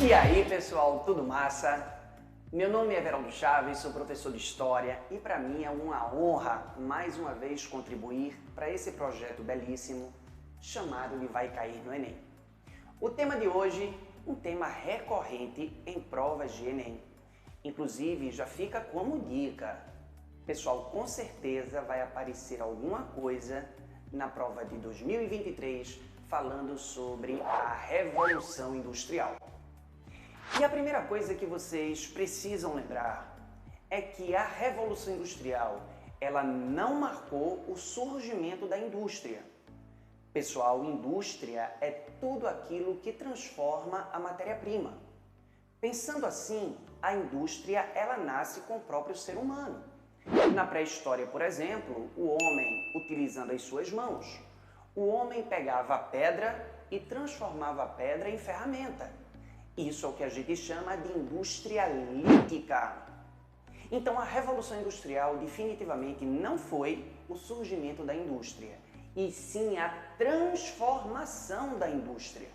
E aí, pessoal, tudo massa? Meu nome é Everaldo Chaves, sou professor de História e para mim é uma honra mais uma vez contribuir para esse projeto belíssimo chamado de Vai Cair no Enem. O tema de hoje, um tema recorrente em provas de Enem. Inclusive, já fica como dica. Pessoal, com certeza vai aparecer alguma coisa na prova de 2023 falando sobre a Revolução Industrial. E a primeira coisa que vocês precisam lembrar é que a Revolução Industrial, ela não marcou o surgimento da indústria. Pessoal, indústria é tudo aquilo que transforma a matéria-prima. Pensando assim, a indústria, ela nasce com o próprio ser humano. Na pré-história, por exemplo, o homem, utilizando as suas mãos, o homem pegava a pedra e transformava a pedra em ferramenta. Isso é o que a gente chama de indústria lítica. Então, a Revolução Industrial definitivamente não foi o surgimento da indústria, e sim a transformação da indústria.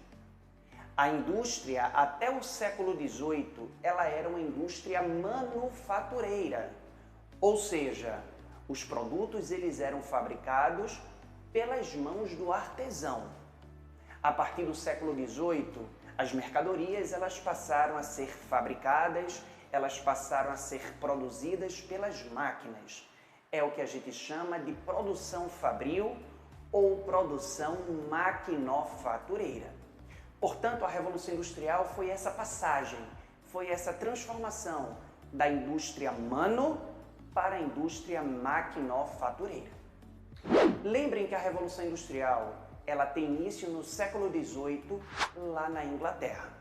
A indústria, até o século XVIII, ela era uma indústria manufatureira, ou seja, os produtos eles eram fabricados pelas mãos do artesão. A partir do século XVIII, as mercadorias elas passaram a ser fabricadas, elas passaram a ser produzidas pelas máquinas. É o que a gente chama de produção fabril ou produção maquinofatureira. Portanto, a Revolução Industrial foi essa passagem, foi essa transformação da indústria mano para a indústria maquinofatureira. Lembrem que a Revolução Industrial ela tem início no século XVIII, lá na Inglaterra.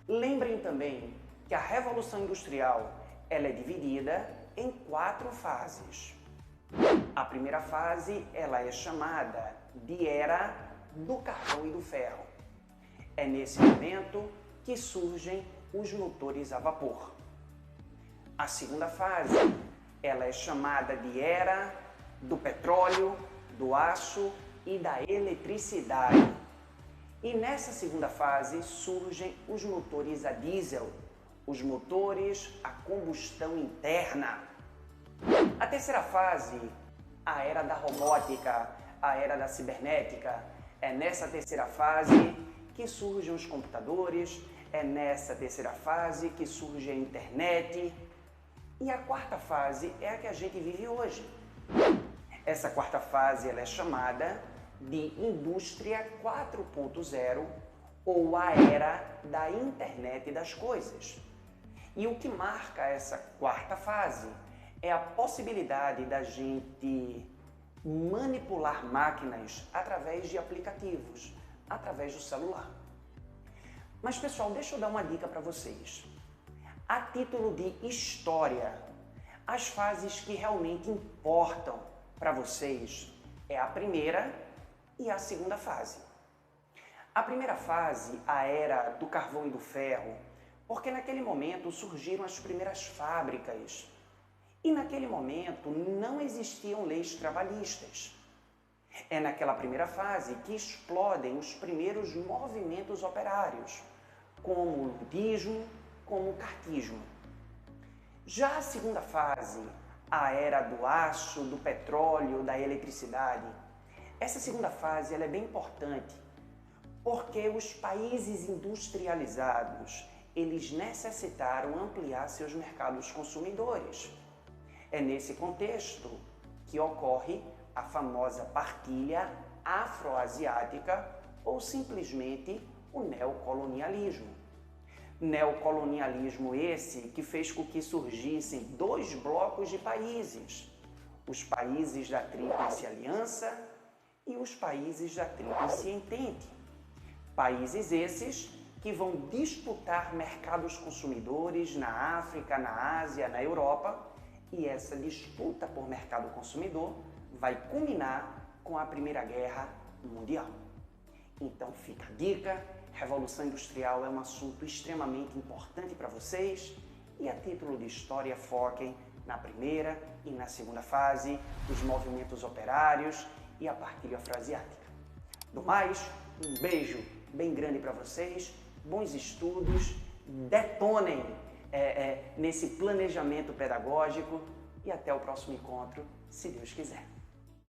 Lembrem também que a Revolução Industrial ela é dividida em 4 fases. A primeira fase ela é chamada de Era do Carvão e do Ferro. É nesse momento que surgem os motores a vapor. A segunda fase ela é chamada de Era do Petróleo, do Aço e da eletricidade. E nessa segunda fase surgem os motores a diesel, os motores a combustão interna. A terceira fase, a era da robótica, a era da cibernética. É nessa terceira fase que surgem os computadores, é nessa terceira fase que surge a internet. E a quarta fase é a que a gente vive hoje. Essa quarta fase ela é chamada de Indústria 4.0 ou a Era da Internet das Coisas. E o que marca essa quarta fase é a possibilidade da gente manipular máquinas através de aplicativos, através do celular. Mas pessoal, deixa eu dar uma dica para vocês. A título de história, as fases que realmente importam para vocês é a primeira e a segunda fase. A primeira fase, a Era do Carvão e do Ferro, porque naquele momento surgiram as primeiras fábricas e naquele momento não existiam leis trabalhistas. É naquela primeira fase que explodem os primeiros movimentos operários, como o ludismo, como o cartismo. Já a segunda fase, a Era do Aço, do Petróleo, da Eletricidade, essa segunda fase ela é bem importante porque os países industrializados eles necessitaram ampliar seus mercados consumidores. É nesse contexto que ocorre a famosa partilha afroasiática ou simplesmente o neocolonialismo. Neocolonialismo esse que fez com que surgissem 2 blocos de países, os países da Tríplice Aliança e os países da Tríplice Entente. Países esses que vão disputar mercados consumidores na África, na Ásia, na Europa, e essa disputa por mercado consumidor vai culminar com a Primeira Guerra Mundial. Então fica a dica, Revolução Industrial é um assunto extremamente importante para vocês e a título de história foquem na primeira e na segunda fase, os movimentos operários e a partilha afroasiática. Do mais, um beijo bem grande para vocês bons estudos, detonem nesse planejamento pedagógico e até o próximo encontro, se Deus quiser.